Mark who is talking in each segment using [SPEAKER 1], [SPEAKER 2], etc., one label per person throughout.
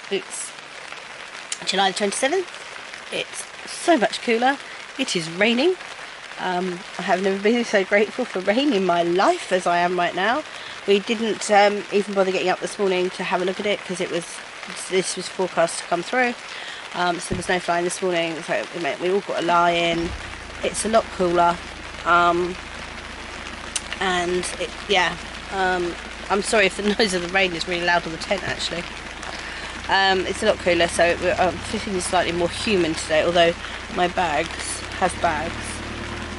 [SPEAKER 1] It's July the 27th. It's so much cooler. It is raining. I have never been so grateful for rain in my life as I am right now. We didn't even bother getting up this morning to have a look at it because this was forecast to come through. So there was no flying this morning, so it meant we all got a lie in. It's a lot cooler. I'm sorry if the noise of the rain is really loud on the tent actually. It's a lot cooler, so I'm feeling slightly more human today, although my bags have bags.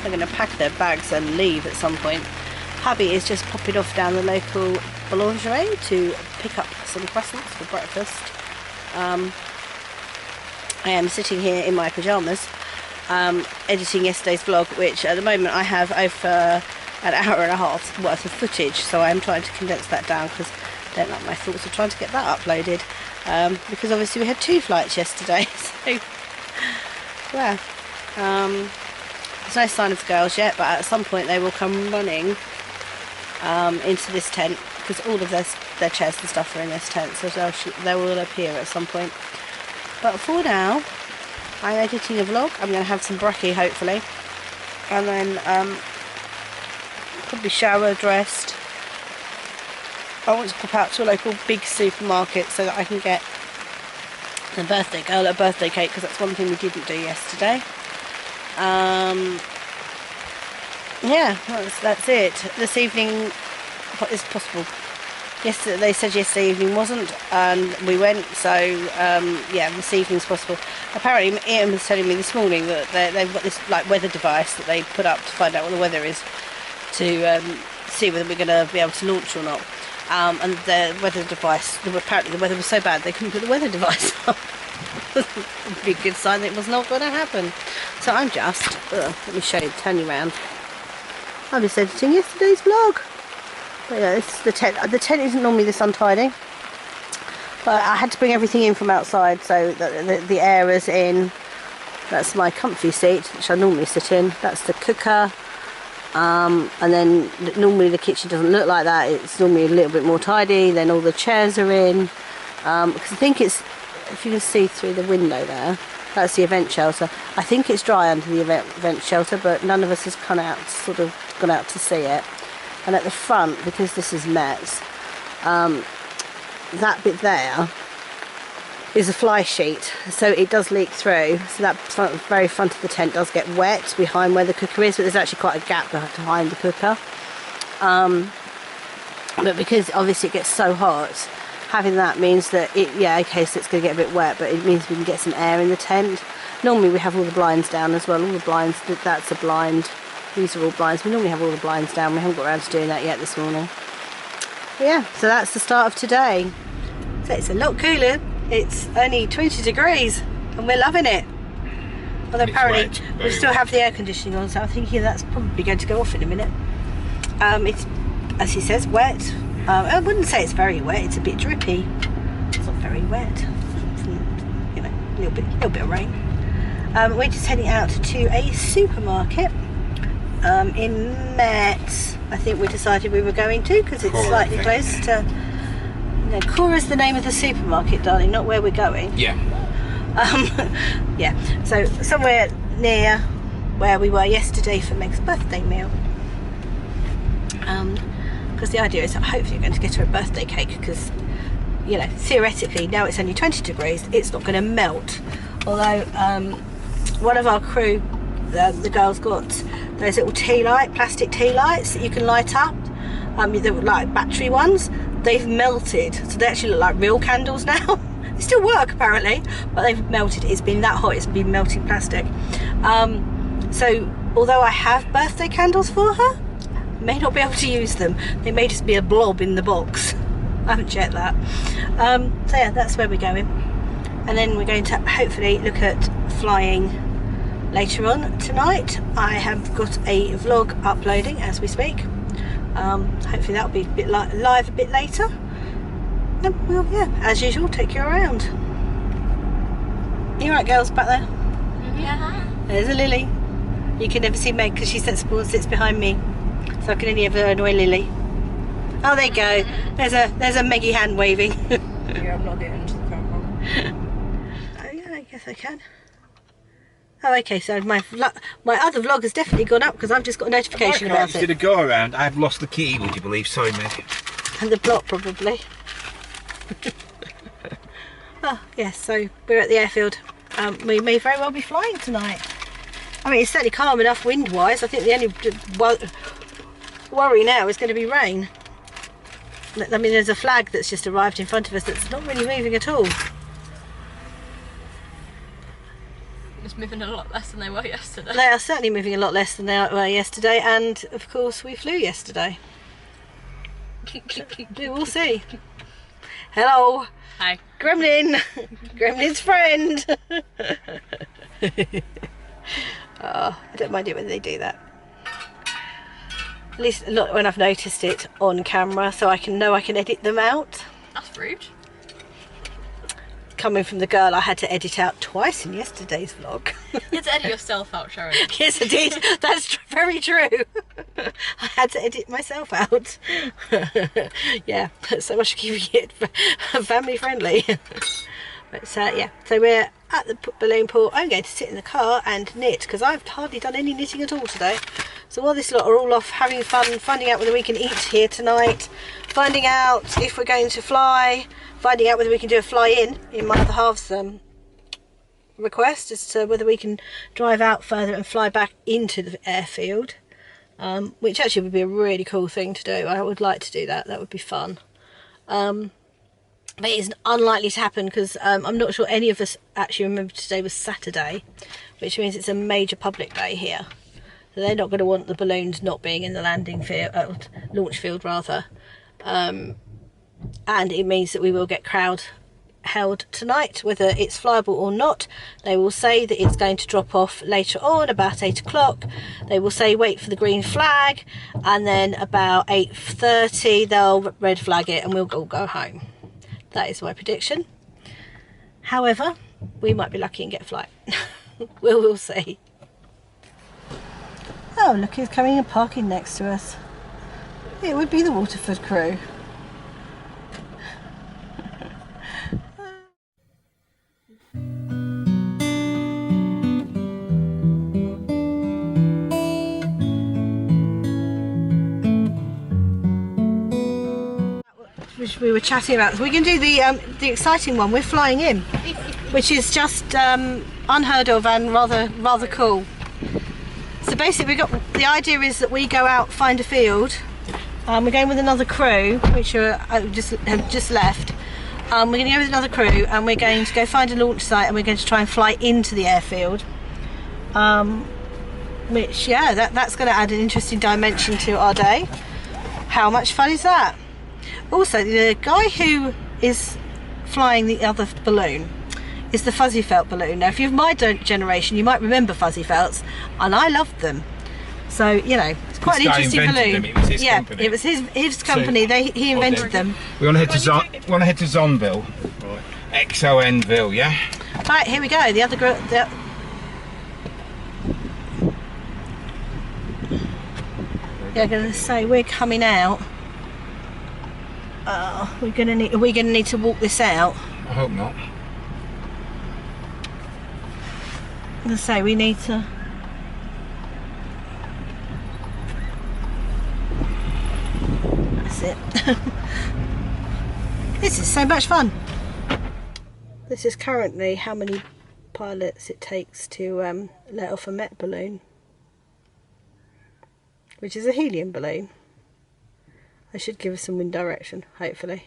[SPEAKER 1] They're going to pack their bags and leave at some point. Hubby is just popping off down the local boulangerie to pick up some croissants for breakfast. I am sitting here in my pyjamas, editing yesterday's vlog, which at the moment I have over an hour and a half worth of footage, so I'm trying to condense that down because I don't like my thoughts of trying to get that uploaded. Because obviously we had 2 flights yesterday, so yeah, there's no sign of the girls yet, but at some point they will come running into this tent, because all of their chairs and stuff are in this tent, so they will appear at some point. But for now, I'm editing a vlog. I'm going to have some brekkie hopefully, and then probably shower, dressed. I want to pop out to a local big supermarket so that I can get the birthday girl a birthday cake, because that's one thing we didn't do yesterday. Yeah, that's it. This evening, what is possible? Yesterday, they said yesterday evening wasn't, and we went, so yeah, this evening's possible. Apparently Ian was telling me this morning that they've got this like weather device that they put up to find out what the weather is, to see whether we're going to be able to launch or not. And the weather device, apparently the weather was so bad they couldn't put the weather device up. It would be a good sign that it was not going to happen. So I'm just, let me show you, turn you around. I'm just editing yesterday's vlog. But yeah, this is the tent. The tent isn't normally this untidy, but I had to bring everything in from outside so that the air is in. That's my comfy seat, which I normally sit in. That's the cooker. And then normally the kitchen doesn't look like that. It's normally a little bit more tidy. Then all the chairs are in, because I think it's, if you can see through the window there, that's the event shelter. I think it's dry under the event shelter, but none of us has gone out to see it. And at the front, because this is Metz, that bit there is a fly sheet, so it does leak through, so that very front of the tent does get wet behind where the cooker is, but there's actually quite a gap behind the cooker. But because obviously it gets so hot, having that means that okay, so it's going to get a bit wet, but it means we can get some air in the tent. Normally we have all the blinds down as well, all the blinds, that's a blind, these are all blinds. We normally have all the blinds down, we haven't got around to doing that yet this morning. But yeah, so that's the start of today. So it's a lot cooler. It's only 20 degrees and we're loving it. Although apparently we still have the air conditioning on, so I'm thinking that's probably going to go off in a minute. It's, as he says, wet. I wouldn't say it's very wet, it's a bit drippy. It's not very wet. You know, a little bit of rain. We're just heading out to a supermarket in Metz. I think we decided we were going to, because it's slightly close to... No, Cora's the name of the supermarket, darling, not where we're going. Yeah. Yeah, so somewhere near where we were yesterday for Meg's birthday meal. Because the idea is that hopefully you're going to get her a birthday cake, because, you know, theoretically, now it's only 20 degrees, it's not going to melt. Although, one of our crew, the girls got those little plastic tea lights that you can light up. They were like battery ones. They've melted, so they actually look like real candles now. They still work apparently, but they've melted. It's been that hot, it's been melting plastic. So although I have birthday candles for her, I may not be able to use them. They may just be a blob in the box. I haven't checked that. So yeah, that's where we're going. and then we're going to hopefully look at flying later on tonight. I have got a vlog uploading as we speak. Hopefully that'll be a bit live a bit later. And we'll, yeah, as usual, take you around. You right, girls, back there?
[SPEAKER 2] Yeah.
[SPEAKER 1] There's a Lily. You can never see Meg because she's sensible and sits behind me, so I can only ever annoy Lily. Oh, there you go. There's a Meggy hand waving.
[SPEAKER 2] Yeah, I'm not getting into the camera.
[SPEAKER 1] Oh yeah, I guess I can. Oh, okay. So my other vlog has definitely gone up because I've just got a notification about it.
[SPEAKER 3] Did a go around. I've lost the key. Would you believe? Sorry, Meg.
[SPEAKER 1] And the block probably. Oh yes. So we're at the airfield. We may very well be flying tonight. I mean, it's certainly calm enough wind-wise. I think the only worry now is going to be rain. I mean, there's a flag that's just arrived in front of us that's not really moving at all.
[SPEAKER 2] It's moving a lot less than they were yesterday.
[SPEAKER 1] They are certainly moving a lot less than they were yesterday, and of course we flew yesterday. We will see. Hello.
[SPEAKER 2] Hi.
[SPEAKER 1] Gremlin. Gremlin's friend. Oh, I don't mind it when they do that. At least not when I've noticed it on camera, so I can know I can edit them out.
[SPEAKER 2] That's rude.
[SPEAKER 1] Coming from the girl I had to edit out twice in yesterday's vlog.
[SPEAKER 2] You had to edit yourself out, Sharon.
[SPEAKER 1] Yes, I did. That's very true. I had to edit myself out. Yeah, so much for keeping it family friendly. But yeah, so we're at the balloon pool. I'm going to sit in the car and knit because I've hardly done any knitting at all today. So while this lot are all off having fun, finding out whether we can eat here tonight, finding out if we're going to fly, finding out whether we can do a fly-in my other half's request as to whether we can drive out further and fly back into the airfield, which actually would be a really cool thing to do. I would like to do that. That would be fun. But it's unlikely to happen because I'm not sure any of us actually remember today was Saturday, which means it's a major public day here. So they're not going to want the balloons not being in the landing field, launch field rather. And it means that we will get crowd held tonight, whether it's flyable or not. They will say that it's going to drop off later on, about 8 o'clock. They will say wait for the green flag, and then about 8:30 they'll red flag it and we'll all go home. That is my prediction. However, we might be lucky and get a flight. We'll see. Oh, look, who's coming and parking next to us. It would be the Waterford crew. Which we were chatting about. So we can do the exciting one. We're flying in, which is just unheard of and rather cool. So basically, the idea is that we go out, find a field. We're going with another crew, which have just left. We're going to go with another crew, and we're going to go find a launch site, and we're going to try and fly into the airfield. Which, yeah, that's going to add an interesting dimension to our day. How much fun is that? Also, the guy who is flying the other balloon is the fuzzy felt balloon. Now, if you're my generation, you might remember fuzzy felts, and I loved them. So, you know, it's quite an interesting balloon.
[SPEAKER 3] It was his company.
[SPEAKER 1] It was his company. He invented them.
[SPEAKER 3] We want to head to Zonville, XONville, yeah.
[SPEAKER 1] Right, here we go. The other girl. Yeah, I'm going to say we're coming out. Are we going to need to walk this out?
[SPEAKER 3] I hope not.
[SPEAKER 1] I'm going to say we need to. That's it. This is so much fun. This is currently how many pilots it takes to let off a Metz balloon, which is a helium balloon. I should give us some wind direction, hopefully.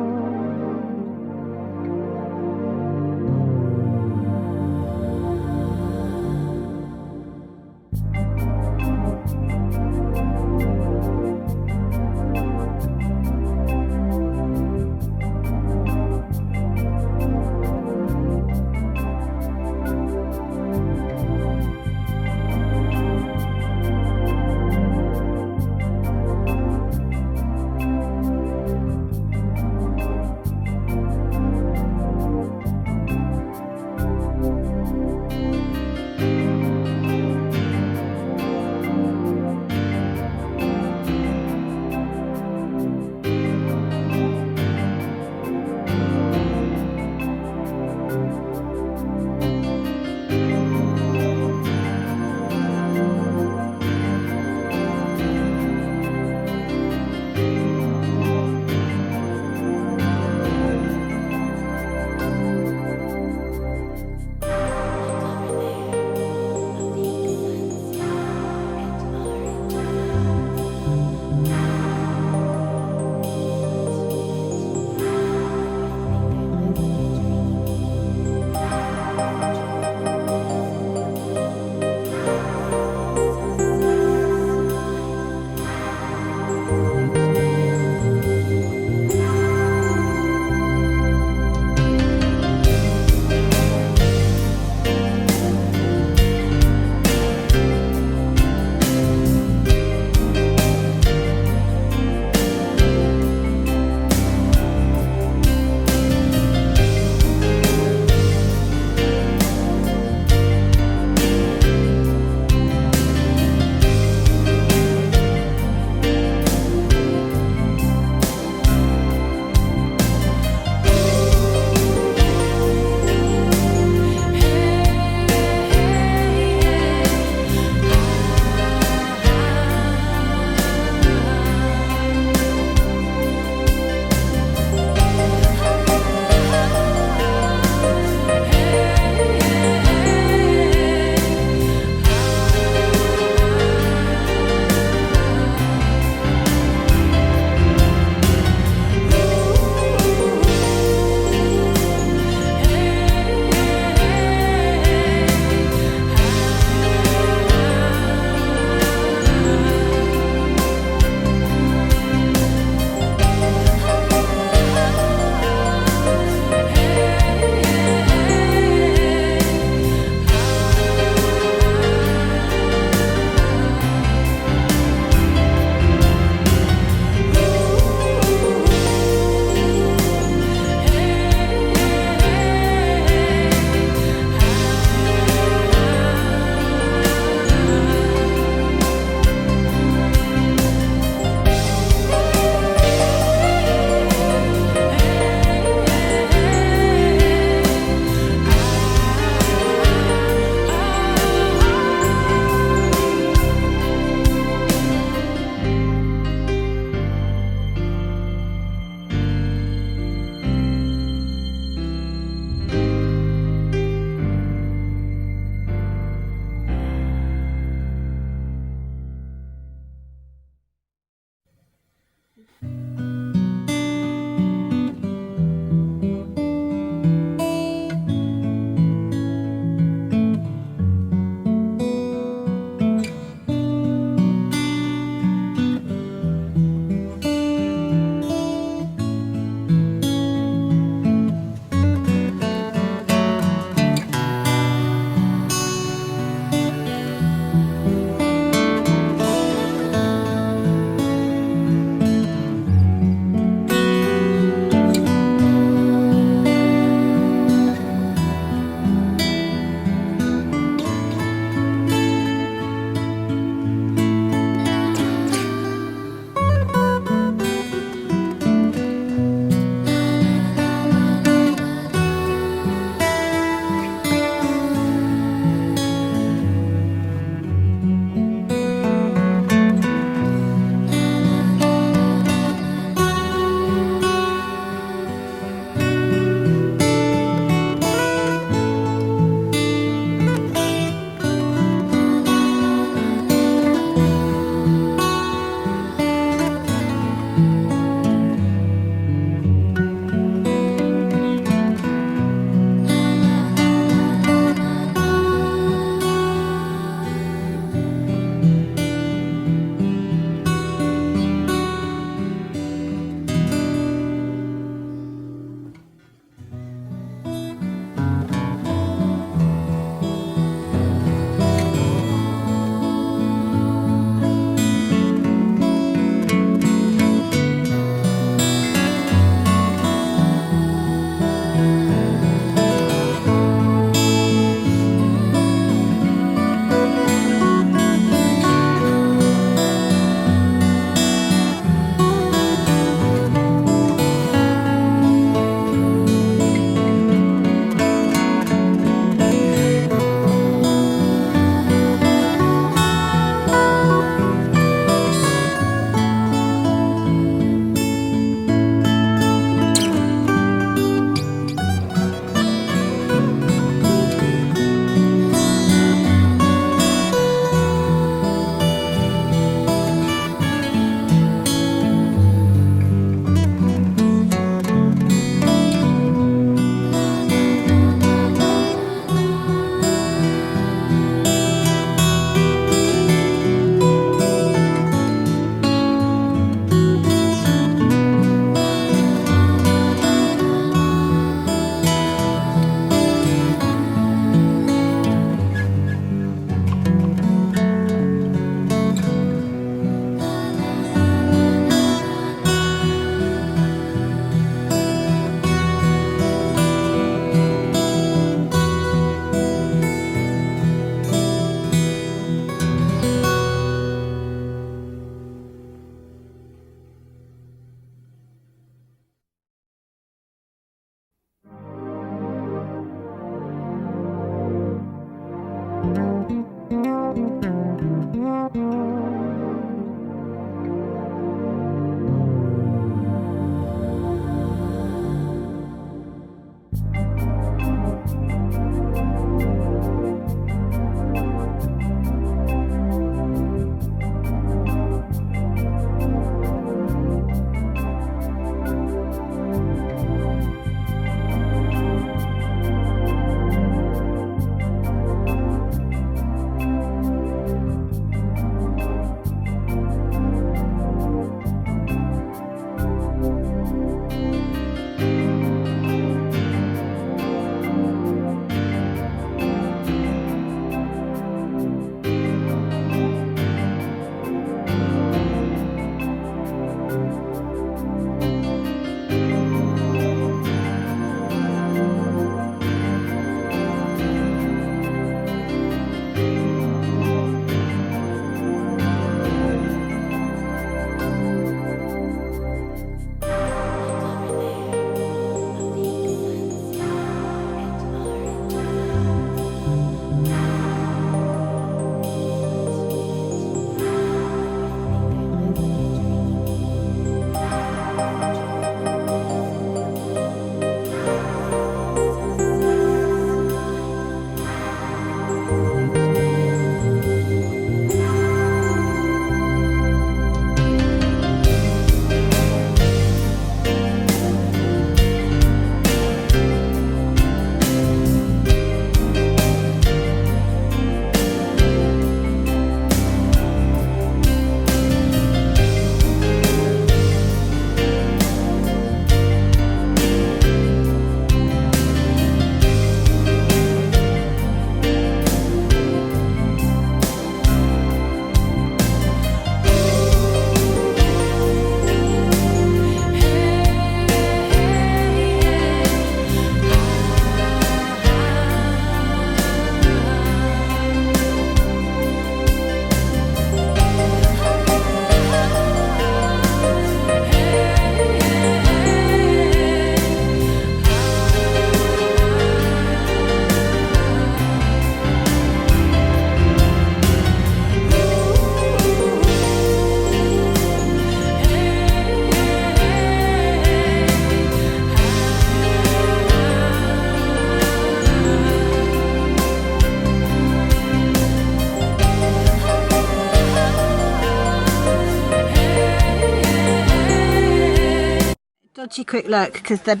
[SPEAKER 1] Dodgy quick look because they're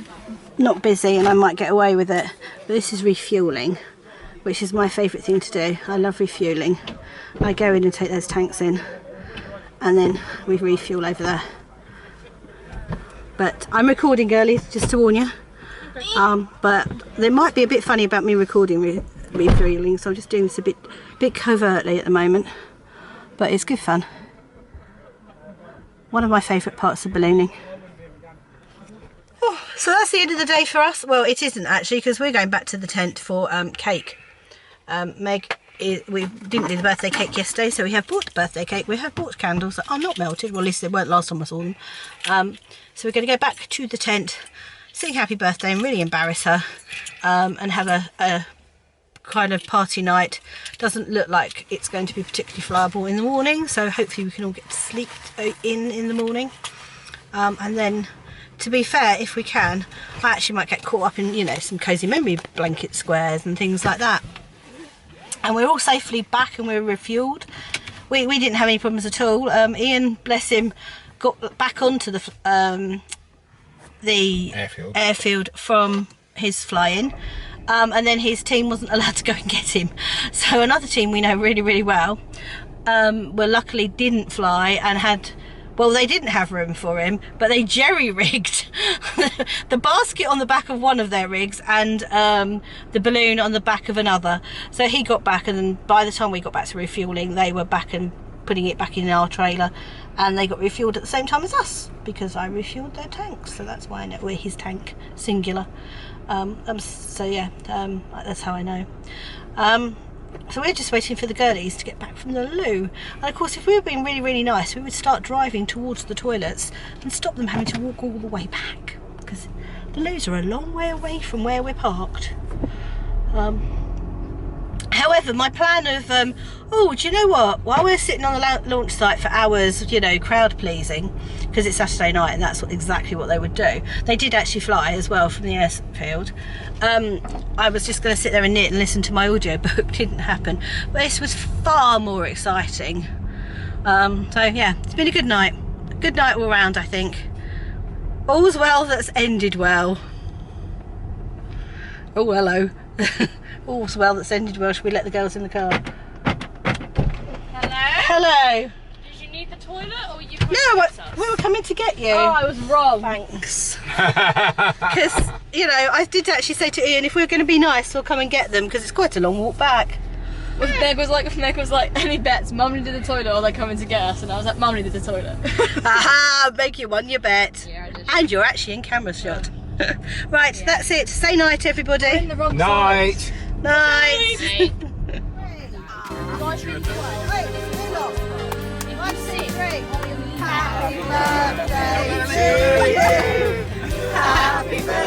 [SPEAKER 1] not busy and I might get away with it. But this is refuelling, which is my favourite thing to do. I love refuelling. I go in and take those tanks in and then we refuel over there. But I'm recording early, just to warn you. But they might be a bit funny about me recording refueling, so I'm just doing this a bit covertly at the moment. But it's good fun. One of my favourite parts of ballooning. Oh, so that's the end of the day for us. Well, it isn't actually, because we're going back to the tent for cake. We didn't do the birthday cake yesterday, so we have bought the birthday cake. We have bought candles that are not melted. Well, at least they weren't last time I saw them. So we're going to go back to the tent, sing happy birthday and really embarrass her, and have a kind of party night. Doesn't look like it's going to be particularly flyable in the morning, so hopefully we can all get to sleep in the morning. And then, to be fair, if we can, I actually might get caught up in, you know, some cosy memory blanket squares and things like that. And we're all safely back and we're refueled. We didn't have any problems at all. Ian, bless him, got back onto the airfield from his fly-in. And then his team wasn't allowed to go and get him. So another team we know really, really well, luckily didn't fly and had, well, they didn't have room for him, but they jerry-rigged the basket on the back of one of their rigs and the balloon on the back of another. So he got back, and then by the time we got back to refuelling, they were back and putting it back in our trailer, and they got refueled at the same time as us, because I refueled their tanks. So that's why I know we're his tank, singular. So yeah, that's how I know. So we're just waiting for the girlies to get back from the loo. And of course, if we were being really, really nice, we would start driving towards the toilets and stop them having to walk all the way back, because the loos are a long way away from where we're parked. However, my plan of, oh, do you know what? While we're sitting on the launch site for hours, you know, crowd pleasing, because it's Saturday night and that's exactly what they would do. They did actually fly as well from the airfield. I was just going to sit there and knit and listen to my audiobook. Didn't happen. But this was far more exciting. So yeah, it's been a good night. A good night all round, I think. All's well that's ended well. Oh, hello. All's well that's ended well. Should we let the girls in the car?
[SPEAKER 2] Hello?
[SPEAKER 1] Hello.
[SPEAKER 2] Did you need the toilet or were you
[SPEAKER 1] No, we were coming to get you.
[SPEAKER 2] Oh, I was wrong.
[SPEAKER 1] Thanks. Because, you know, I did actually say to Ian, if we were going to be nice, we'll come and get them, because it's quite a long walk back.
[SPEAKER 2] Meg was like, any bets? Mum needed the toilet or they're coming to get us? And I was like, Mum needed the toilet.
[SPEAKER 1] Aha, make you won your bet.
[SPEAKER 2] Yeah, I did.
[SPEAKER 1] And you're actually in camera shot. Yeah. Right, yeah. That's it. Say night, everybody.
[SPEAKER 2] We're in the wrong
[SPEAKER 3] Night.
[SPEAKER 2] side.
[SPEAKER 1] Night.
[SPEAKER 2] Night.
[SPEAKER 1] Happy birthday to you. Happy birthday.